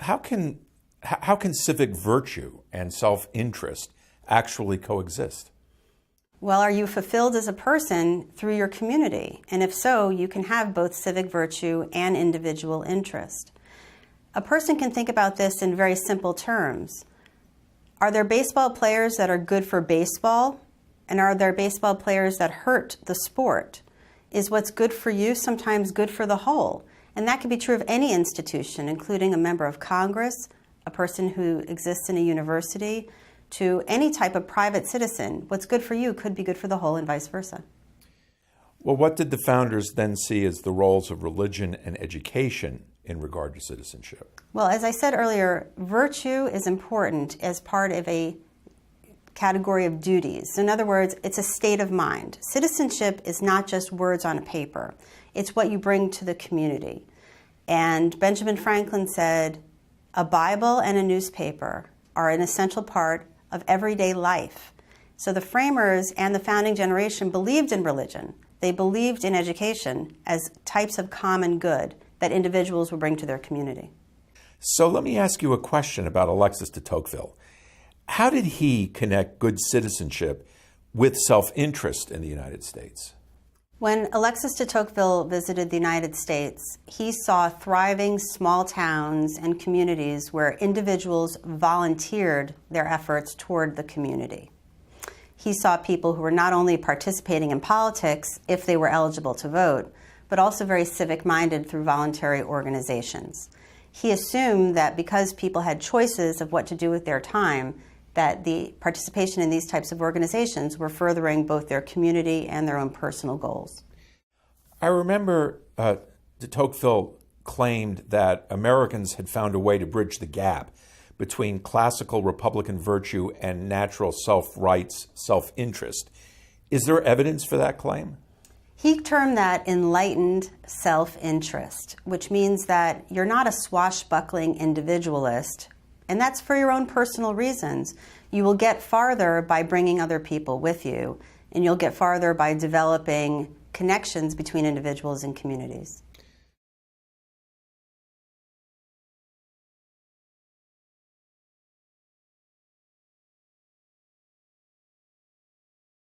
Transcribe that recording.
How can civic virtue and self-interest actually coexist? Well, are you fulfilled as a person through your community? And if so, you can have both civic virtue and individual interest. A person can think about this in very simple terms. Are there baseball players that are good for baseball? And are there baseball players that hurt the sport? Is what's good for you sometimes good for the whole? And that can be true of any institution, including a member of Congress, a person who exists in a university, to any type of private citizen. What's good for you could be good for the whole and vice versa. Well, what did the founders then see as the roles of religion and education in regard to citizenship? Well, as I said earlier, virtue is important as part of a category of duties. In other words, it's a state of mind. Citizenship is not just words on a paper. It's what you bring to the community. And Benjamin Franklin said, a Bible and a newspaper are an essential part of everyday life. So the framers and the founding generation believed in religion. They believed in education as types of common good that individuals would bring to their community. So let me ask you a question about Alexis de Tocqueville. How did he connect good citizenship with self-interest in the United States? When Alexis de Tocqueville visited the United States, he saw thriving small towns and communities where individuals volunteered their efforts toward the community. He saw people who were not only participating in politics if they were eligible to vote, but also very civic-minded through voluntary organizations. He assumed that because people had choices of what to do with their time, that the participation in these types of organizations were furthering both their community and their own personal goals. I remember de Tocqueville claimed that Americans had found a way to bridge the gap between classical Republican virtue and natural self-rights, self-interest. Is there evidence for that claim? He termed that enlightened self-interest, which means that you're not a swashbuckling individualist, and that's for your own personal reasons. You will get farther by bringing other people with you, and you'll get farther by developing connections between individuals and communities.